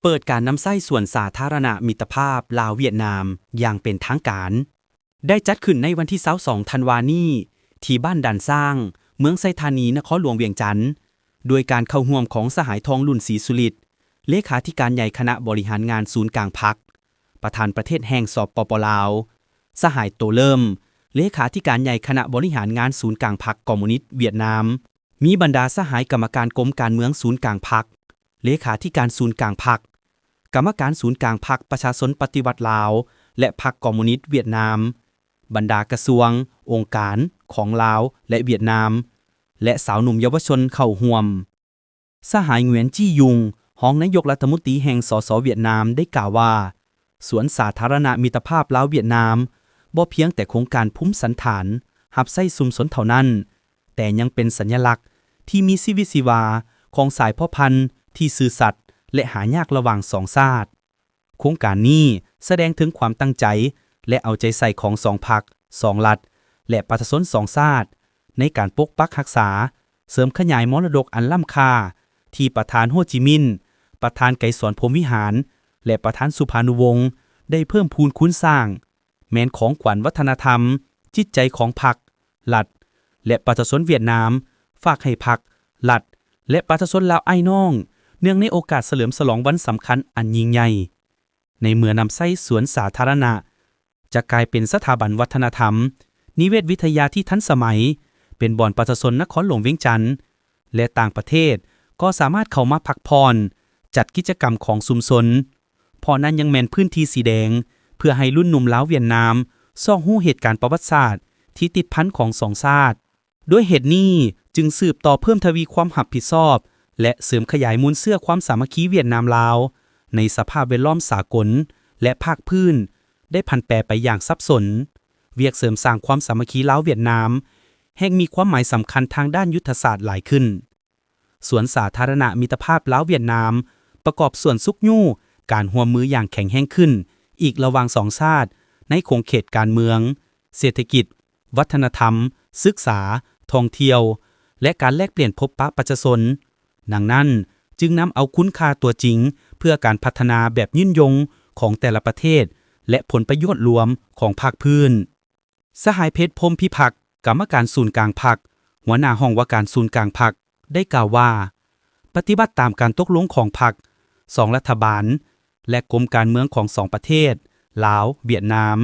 เปิดการนำไส้ส่วนสาธารณะมิตรภาพลาวเวียดนามอย่างเป็นทางการได้จัดขึ้นในวันที่22ธันวาคมนี้ที่บ้านด่านสร้างเมืองไซธานีนครหลวงเวียงจันทน์โดยการเข้าร่วมของสหายทองลุ่นศรีสุริตเลขาธิการใหญ่คณะบริหารงานศูนย์กลางพรรคประธานประเทศแห่งสปป.ลาวสหายโตเริ่มเลขาธิการใหญ่คณะบริหารงานศูนย์กลางพรรคคอมมิวนิสต์เวียดนามมีบรรดาสหายกรรมการกรมการเมืองศูนย์กลางพรรคเลขาธิการศูนย์กลางพรรคกรรมการศูนย์กลางพรรคประชาชนปฏิวัติลาวและพรรคคอมมิวนิสต์เวียดนามบรรดากระทรวงองค์การของลาวและเวียดนามและสาวหนุ่มเยาวชนเข้าร่วมสหายเหวียนจี้ยุงรองนายกรัฐมนตรีแห่งสสเวียดนามได้กล่าวว่าสวนสาธารณะมิตรภาพลาวเวียดนามบ่เพียงแต่โครงการภูมิสันฐานหับไส้ชุมชนเท่านั้นแต่ยังเป็นสัญลักษณ์ที่มีชีวิตชีวาของสายพ่อพันธุ์ที่ซื่อสัตย์และหายากระหว่างสองชาติโครงการนี้แสดงถึงความตั้งใจและเอาใจใส่ของสองพรรคสองรัฐและประชาชนสองชาติในการปกปักรักษาเสริมขยายมรดกอันล้ำค่าที่ประธานโฮจิมินห์ประธานไกรสอนพรหมวิหารและประธานสุภานุวงศ์ได้เพิ่มพูนคุณสร้างแม้นของขวัญวัฒนธรรมจิตใจของพรรครัฐและประชาชนเวียดนามฝากให้พรรครัฐและประชาชนลาวไอ้น้องเนื่องในโอกาสเฉลิมฉลองวันสำคัญอันยิ่งใหญ่ในเมื่อนำไส้สวนสาธารณะจะกลายเป็นสถาบันวัฒนธรรมนิเวศวิทยาที่ทันสมัยเป็นบ่อนประชาชนนครหลวงเวียงจันทน์และต่างประเทศก็สามารถเข้ามาพักผ่อนจัดกิจกรรมของชุมชนพอนั้นยังแม่นพื้นที่สีแดงเพื่อให้รุ่นหนุ่มลาวเวียดนามซ่องหู้เหตุการณ์ประวัติศาสตร์ที่ติดพันของสองชาติด้วยเหตุนี้จึงสืบต่อเพิ่มทวีความรับผิดชอบและเสริมขยายมูลเสื้อความสามัคคีเวียดนามลาวในสภาพแวดล้อมสากลและภาคพื้นได้พันแปรไปอย่างสับสนเวียกเสริมสร้างความสามัคคีลาวเวียดนามแห่งมีความหมายสำคัญทางด้านยุทธศาสตร์หลายขึ้นสวนสาธารณะมิตรภาพลาวเวียดนามประกอบส่วนซุกยู่การร่วมมืออย่างแข็งแรงขึ้นอีกระหว่างสองชาติในขงเขตการเมืองเศรษฐกิจวัฒนธรรมศึกษาท่องเที่ยวและการแลกเปลี่ยนพบปะประชาชนดังนั้นจึงนำเอาคุณค่าตัวจริงเพื่อการพัฒนาแบบยืนยงของแต่ละประเทศและผลประโยชน์รวมของภาคพื้นสหายเพชรพรหมพิพักษ์กรรมการศูนย์กลางพรรคหัวหน้าห้องว่าการศูนย์กลางพรรคได้กล่าวว่าปฏิบัติตามการตกลงของพรรคสองรัฐบาลและกรมการเมืองของสองประเทศลาวเวียดนาม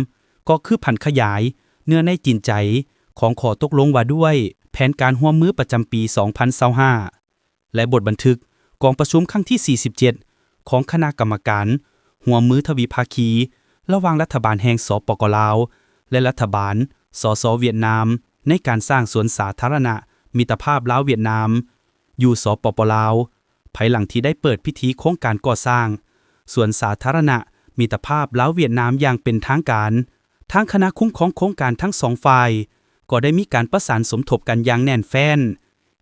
ก็คือผันขยายเนื้อในจิตใจของขอตกลงว่าด้วยแผนการร่วมมือประจำปี2025และบทบันทึกกองประชุมครั้งที่47ของคณะกรรมการร่วมมือทวิภาคีระหว่างรัฐบาลแห่งสปป.ลาวและรัฐบาลสสเวียดนามในการสร้างสวนสาธารณะมิตรภาพลาวเวียดนามอยู่สปป.ลาวภายหลังที่ได้เปิดพิธีโครงการก่อสร้างสวนสาธารณะมิตรภาพลาวเวียดนามอย่างเป็นทางการทางคณะคุ้มครองโครงการทั้งสองฝ่ายก็ได้มีการประสานสมทบกันอย่างแน่นแฟ้น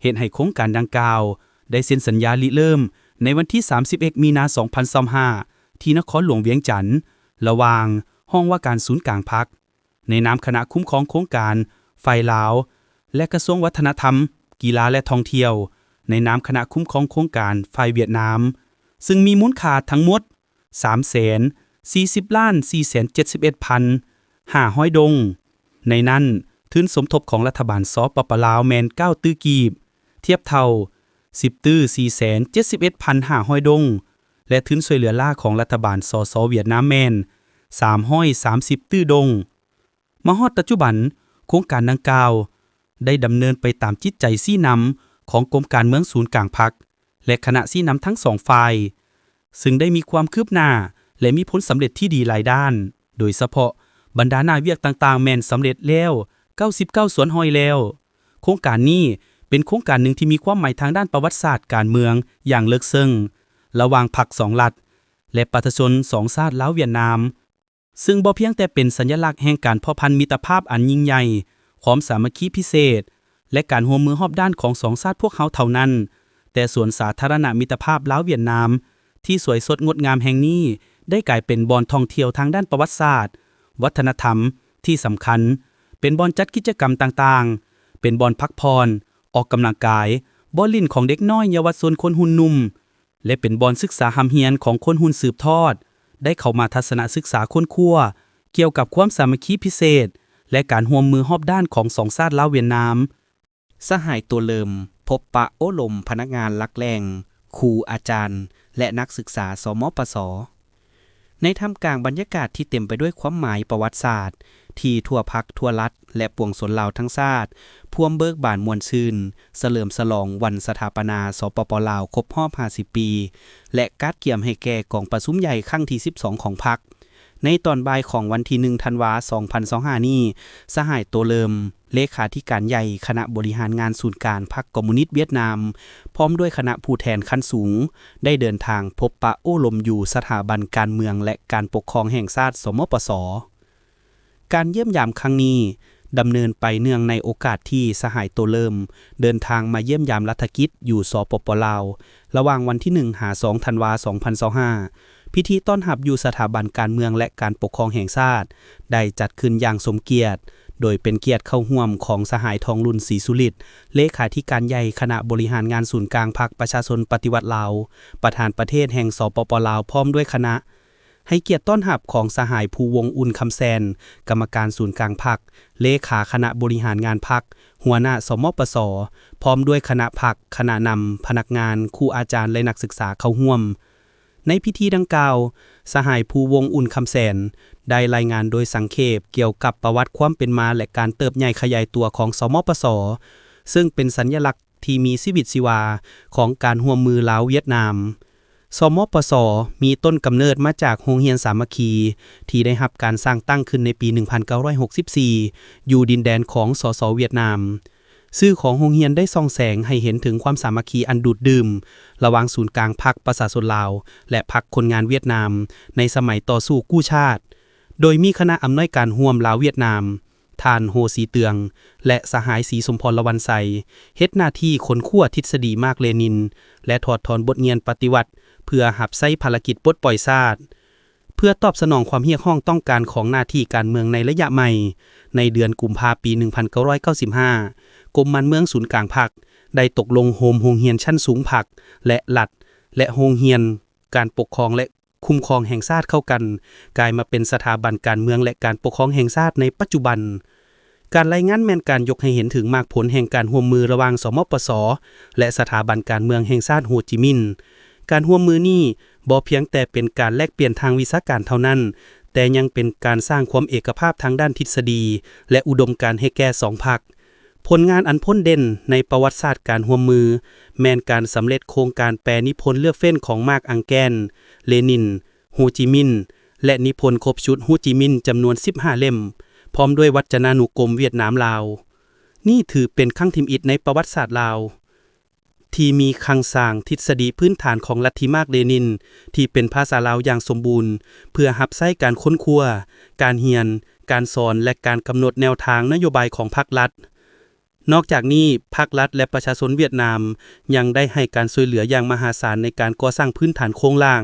เห็นให้โครงการดังกล่าวได้เซ็นสัญญาริเริ่มในวันที่31มีนาคม2025ที่นครหลวงเวียงจันทน์ระหว่างห้องว่าการศูนย์กลางพรรคในนามคณะคุ้มครองโครงการฝ่ายลาวและกระทรวงวัฒนธรรมกีฬาและท่องเที่ยวในนามคณะคุ้มครองโครงการฝ่ายเวียดนามซึ่งมีมูลค่าทั้งหมด 340,471,500 ดงในนั้นทุนสมทบของรัฐบาลสปป.ลาวแม่น9ตื้อกีบเทียบเท่า10ตื้อ 471,500 ดงและทุนช่วยเหลือล่าของรัฐบาลสสเวียดนามแม่น330ตื้อดงมาฮอดปัจจุบันโครงการดังกล่าวได้ดำเนินไปตามจิตใจชี้นำของกรมการเมืองศูนย์กลางพรรคและคณะชี้นำทั้งสองฝ่ายซึ่งได้มีความคืบหน้าและมีผลสำเร็จที่ดีหลายด้านโดยเฉพาะบรรดาหน้าเวียกต่างๆแม่นสำเร็จแล้ว99สวนห้อยแล้วโครงการนี้เป็นโครงการหนึ่งที่มีความหมายทางด้านประวัติศาสตร์การเมืองอย่างลึกซึ้งระหว่างพรรคสองรัฐและประชาชนสองชาติลาวเวียดนามซึ่งบ่เพียงแต่เป็นสัญลักษณ์แห่งการเพาะพันธุ์มิตรภาพอันยิ่งใหญ่ความสามัคคีพิเศษและการร่วมมือรอบด้านของสองชาติพวกเขาเท่านั้นแต่สวนสาธารณะมิตรภาพลาวเวียดนามที่สวยสดงดงามแห่งนี้ได้กลายเป็นบ่อนท่องเที่ยวทางด้านประวัติศาสตร์วัฒนธรรมที่สำคัญเป็นบ่อนจัดกิจกรรมต่างๆเป็นบ่อนพักผ่อนออกกำลังกายบ่อนลิ้นของเด็กน้อยเยาวชนคนหุ่นนุ่ม และเป็นบอนศึกษาหำเฮียนของคนหุ่นสืบทอดได้เข้ามาทัศนศึกษาค้นคว้าเกี่ยวกับความสามัคคีพิเศษและการร่วมมือรอบด้านของสองชาติลาวเวียดนามสหายตัวเลิมพบปะโอ้ลมพนักงานหลักแหล่งครูอาจารย์และนักศึกษาสมปสในท่ามกลางบรรยากาศที่เต็มไปด้วยความหมายประวัติศาสตร์ที่ทั่วพักทั่วรัฐและปวงชนลาวทั้งชาติพวมเบิกบานมวลชื่นเฉลิมฉลองวันสถาปนาสปปลาวครบรอบ50 ปีและการเกี่ยมให้แก่กองประชุมใหญ่ครั้งที่12ของพรรคในตอนบ่ายของวันที่1ธันวาคม2025นี้สหายโตเลิมเลขาธิการใหญ่คณะบริหารงานศูนย์การพรรคคอมมิวนิสต์เวียดนามพร้อมด้วยคณะผู้แทนขั้นสูงได้เดินทางพบปะโอ้ลมอยู่สถาบันการเมืองและการปกครองแห่งชาติสมปสการเยี่ยมยามครั้งนี้ดำเนินไปเนื่องในโอกาสที่สหายโตเลิมเดินทางมาเยี่ยมยามรัฐกิจอยู่สปปลาวระหว่างวันที่1 ถึง 2 ธันวาคม 2025พิธีต้อนรับอยู่สถาบันการเมืองและการปกครองแห่งชาติได้จัดขึ้นอย่างสมเกียรติโดยเป็นเกียรติเข้าร่วมของสหายทองรุ่นศรีสุฤทธิ์เลขาธิการใหญ่คณะบริหารงานศูนย์กลางพรรคประชาชนปฏิวัติลาวประธานประเทศแห่งสปปลาวพร้อมด้วยคณะให้เกียรติต้อนรับของสหายภูวงอุ่นคำแซนกรรมการศูนย์กลางพรรคเลขาคณะบริหารงานพรรคหัวหน้าสมปสพร้อมด้วยคณะพรรคคณะนำพนักงานครูอาจารย์และนักศึกษาเข้าร่วมในพิธีดังกล่าวสหายภูวงอุ่นคำแสนได้รายงานโดยสังเขปเกี่ยวกับประวัติความเป็นมาและการเติบใหญ่ขยายตัวของสมปสซึ่งเป็นสัญลักษณ์ที่มีชีวิตชีวาของการร่วมมือลาวเวียดนามสมปสมีต้นกำเนิดมาจากโรงเรียนสามัคคีที่ได้รับการสร้างตั้งขึ้นในปี 1964 อยู่ดินแดนของสสเวียดนามชื่อของโรงเรียนได้ส่องแสงให้เห็นถึงความสามัคคีอันดูดดื่มระหว่างศูนย์กลางพรรคประชาชนลาวและพรรคคนงานเวียดนามในสมัยต่อสู้กู้ชาติโดยมีคณะอำนวยการร่วมลาวเวียดนามท่านโฮสีเตืองและสหายศรีสมพรละวันไซเฮ็ดหน้าที่ค้นคว้าทฤษฎีมาร์กเลนินและถอดถอนบทเรียนปฏิวัติเพื่อรับใช้ภารกิจปลดปล่อยชาติเพื่อตอบสนองความเรียกร้องต้องการของหน้าที่การเมืองในระยะใหม่ในเดือนกุมภาพันธ์ปี 1995 กรมมันเมืองศูนย์กลางพรรคได้ตกลงโฮมโรงเรียนชั้นสูงพรรคและรัฐและโรงเรียนการปกครองและคุ้มครองแห่งชาติเข้ากันกลายมาเป็นสถาบันการเมืองและการปกครองแห่งชาติในปัจจุบันการรายงานแม่นการยกให้เห็นถึงมากผลแห่งการร่วมมือระหว่างสมปสและสถาบันการเมืองแห่งชาติโฮจิมินห์การร่วมมือนี้บ่เพียงแต่เป็นการแลกเปลี่ยนทางวิชาการเท่านั้นแต่ยังเป็นการสร้างความเอกภาพทางด้านทฤษฎีและอุดมการณ์ให้แก่สองพรรคผลงานอันพ้นเด่นในประวัติศาสตร์การร่วมมือแม้นการสำเร็จโครงการแปลนิพนธ์เลือกเฟ้นของมาร์กอังแกนเลนินโฮจิมินห์และนิพนธ์ครบชุดโฮจิมินห์จำนวน15เล่มพร้อมด้วยวจนานุกรมเวียดนามลาวนี่ถือเป็นครั้งที่อิฐในประวัติศาสตร์ลาวที่มีคำสร้างทฤษฎีพื้นฐานของลัทธิมาร์กเลนินที่เป็นภาษาลาวอย่างสมบูรณ์เพื่อรับใช้การค้นคว้าการเรียนการสอนและการกำหนดแนวทางนโยบายของพรรครัฐนอกจากนี้ภาครัฐและประชาชนเวียดนามยังได้ให้การช่วยเหลืออย่างมหาศาลในการก่อสร้างพื้นฐานโครงล่าง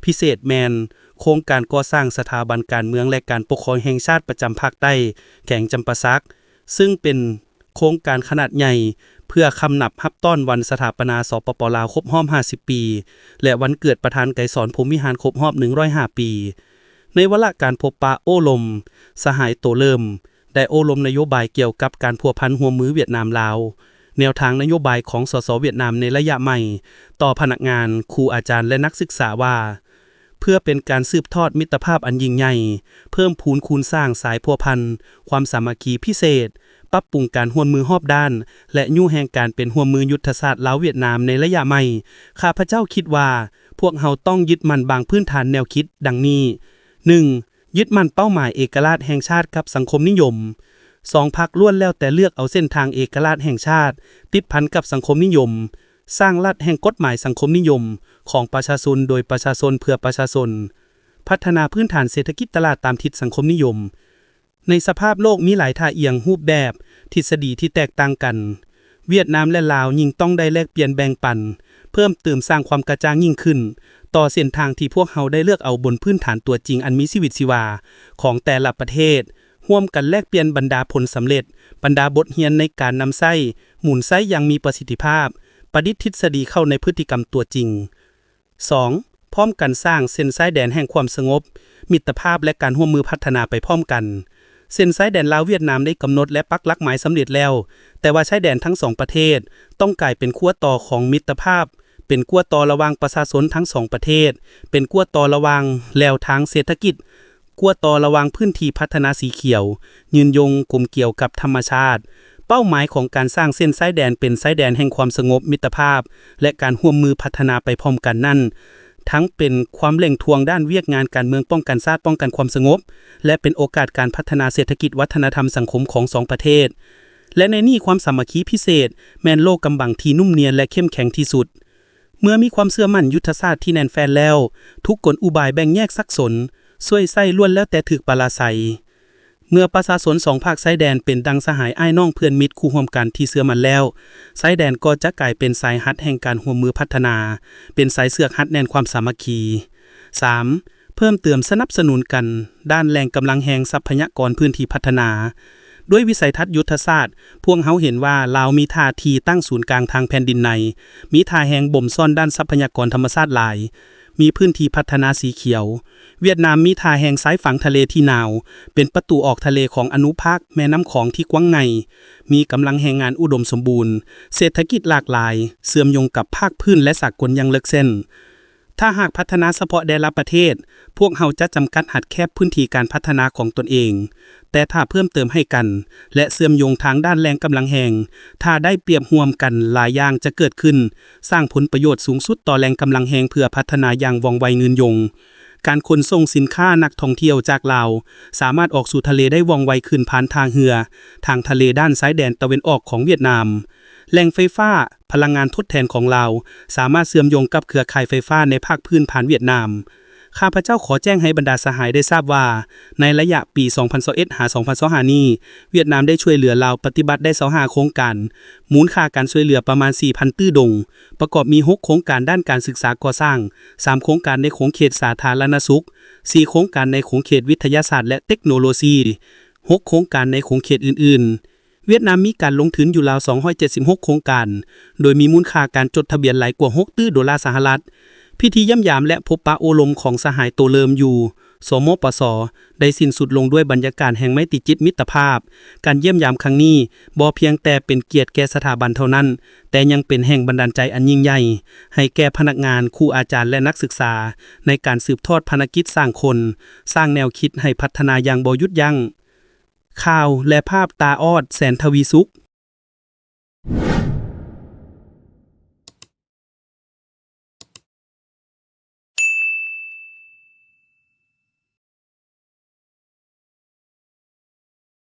พิเศษแมนโครงการก่อสร้างสถาบันการเมืองและการปกครองแห่งชาติประจำภาคใต้แขวงจำปาสักซึ่งเป็นโครงการขนาดใหญ่เพื่อคำนับรับต้อนวันสถาปนาสปปลาวครบรอบ50 ปีและวันเกิดประธานไกรสอนพรหมวิหารครบรอบ105 ปีในวาระการพบปะโอ้ลมสหายโตเลิมได้โอ้ลมนโยบายเกี่ยวกับการพัวพันร่วมมือเวียดนามลาวแนวทางนโยบายของสสเวียดนามในระยะใหม่ต่อพนักงานครูอาจารย์และนักศึกษาว่าเพื่อเป็นการสืบทอดมิตรภาพอันยิ่งใหญ่เพิ่มพูนคูณสร้างสายพัวพันความสามัคคีพิเศษปรับปรุงการร่วมมือรอบด้านและยู่แห่งการเป็นร่วมมือยุทธศาสตร์ลาวเวียดนามในระยะใหม่ข้าพเจ้าคิดว่าพวกเฮาต้องยึดมั่นบางพื้นฐานแนวคิดดังนี้ 1. ยึดมั่นเป้าหมายเอกราชแห่งชาติกับสังคมนิยม2 พรรคล้วนแล้วแต่เลือกเอาเส้นทางเอกราชแห่งชาติติดพันกับสังคมนิยมสร้างรัฐแห่งกฎหมายสังคมนิยมของประชาชนโดยประชาชนเพื่อประชาชนพัฒนาพื้นฐานเศรษฐกิจตลาดตามทิศสังคมนิยมในสภาพโลกมีหลายท่าเอียงรูปแบบทฤษฎีที่แตกต่างกันเวียดนามและลาวยิ่งต้องได้แลกเปลี่ยนแบ่งปันเพิ่มเติมสร้างความกระจ่างยิ่งขึ้นต่อเส้นทางที่พวกเฮาได้เลือกเอาบนพื้นฐานตัวจริงอันมีชีวิตชีวาของแต่ละประเทศร่วมกันแลกเปลี่ยนบรรดาผลสำเร็จบรรดาบทเรียนในการนำใช้หมุนใช้อย่างมีประสิทธิภาพประดิษฐ์ทฤษฎีเข้าในพฤติกรรมตัวจริง 2. พร้อมกันสร้างเส้นสายแดนแห่งความสงบมิตรภาพและการร่วมมือพัฒนาไปพร้อมกันเส้นสายแดนลาวเวียดนามได้กำหนดและปักหลักหมายสำเร็จแล้วแต่ว่าชายแดนทั้งสองประเทศต้องกลายเป็นขั้วต่อของมิตรภาพเป็นขั้วต่อระหว่างประชาชนทั้งสองประเทศเป็นขั้วต่อระหว่างแนวทางเศรษฐกิจขั้วต่อระหว่างพื้นที่พัฒนาสีเขียวยืนยงกลมเกี่ยวกับธรรมชาติเป้าหมายของการสร้างเส้นสายแดนเป็นสายแดนแห่งความสงบมิตรภาพและการร่วมมือพัฒนาไปพร้อมกันนั่นทั้งเป็นความเร่งทวงด้านเวียกงานการเมืองป้องกันชาติป้องกันความสงบและเป็นโอกาสการพัฒนาเศรษฐกิจวัฒนธรรมสังคมของสองประเทศและในนี้ความสามัคคีพิเศษแม่นโลกกำบังที่นุ่มเนียนและเข้มแข็งที่สุดเมื่อมีความเชื่อมั่นยุทธศาสตร์ที่แน่นแฟ้นแล้วทุกกลอุบายแบ่งแยกสักสนช่วยไส้ล้วนแล้วแต่ถึกปราศัยเมื่อประชาชนสองภาคชายแดนเป็นดังสหายอ้ายน้องเพื่อนมิตรคู่ร่วมกันที่เชื่อมั่นแล้วชายแดนก็จะกลายเป็นสายหัดแห่งการร่วมมือพัฒนาเป็นสายเสือกหัดแน่นความสามัคคี 3. เพิ่มเติมสนับสนุนกันด้านแรงกำลังแห่งทรัพยากรพื้นที่พัฒนาด้วยวิสัยทัศน์ยุทธศาสตร์พวกเขาเห็นว่าลาวมีท่าทีตั้งศูนย์กลางทางแผ่นดินในมีท่าแห่งบ่มซ่อนด้านทรัพยากรธรรมชาติหลายมีพื้นที่พัฒนาสีเขียวเวียดนามมีท่าแห่งสายฝั่งทะเลที่หนาวเป็นประตูออกทะเลของอนุภาคแม่น้ำของที่กว้างไงมีกำลังแรงงานอุดมสมบูรณ์เศรษฐกิจหลากหลายเชื่อมโยงกับภาคพื้นและสากลอย่างลึกซึ้งถ้าหากพัฒนาเฉพาะแต่ละประเทศพวกเขาจะจำกัดหัดแคบพื้นที่การพัฒนาของตนเองแต่ถ้าเพิ่มเติมให้กันและเชื่อมโยงทางด้านแรงกำลังแรงถ้าได้เปรียบร่วมกันหลายอย่างจะเกิดขึ้นสร้างผลประโยชน์สูงสุดต่อแรงกำลังแรงเพื่อพัฒนาอย่างว่องไวเงินยงการขนส่งสินค้านักท่องเที่ยวจากลาวสามารถออกสู่ทะเลได้ว่องไวขึ้นผ่านทางเรือทางทะเลด้านซ้ายแดนตะวันออกของเวียดนามแหล่งไฟฟ้าพลังงานทดแทนของลาวสามารถเชื่อมโยงกับเครือข่ายไฟฟ้าในภาคพื้นผ่านเวียดนามข้าพเจ้าขอแจ้งให้บรรดาสหายได้ทราบว่าในระยะปี 2021 หา 2025 นี้เวียดนามได้ช่วยเหลือลาวปฏิบัติได้25โครงการมูลค่าการช่วยเหลือประมาณ 4,000 ตื้อดงประกอบมี6โครงการด้านการศึกษาก่อสร้าง3โครงการในโครงเขตสาธารณสุข4โครงการในโครงเขตวิทยาศาสตร์และเทคโนโลยี6โครงการในโครงเขตอื่นๆเวียดนามมีการลงทุนอยู่ราว276โครงการโดยมีมูลค่าการจดทะเบียนหลายกว่า6ตื้อดอลลาร์สหรัฐพิธีย่ำยามและพบปะโอลมของสหายโตเลิมอยู่สมปสได้สิ้นสุดลงด้วยบรรยากาศแห่งไมตรีจิตมิตรภาพการเยี่ยมยามครั้งนี้บ่เพียงแต่เป็นเกียรติแก่สถาบันเท่านั้นแต่ยังเป็นแห่งบันดาลใจอันยิ่งใหญ่ให้แก่พนักงานครูอาจารย์และนักศึกษาในการสืบทอดภารกิจสร้างคนสร้างแนวคิดให้พัฒนาอย่างบ่หยุดยั้งข่าวและภาพตาออดแสนทวีสุข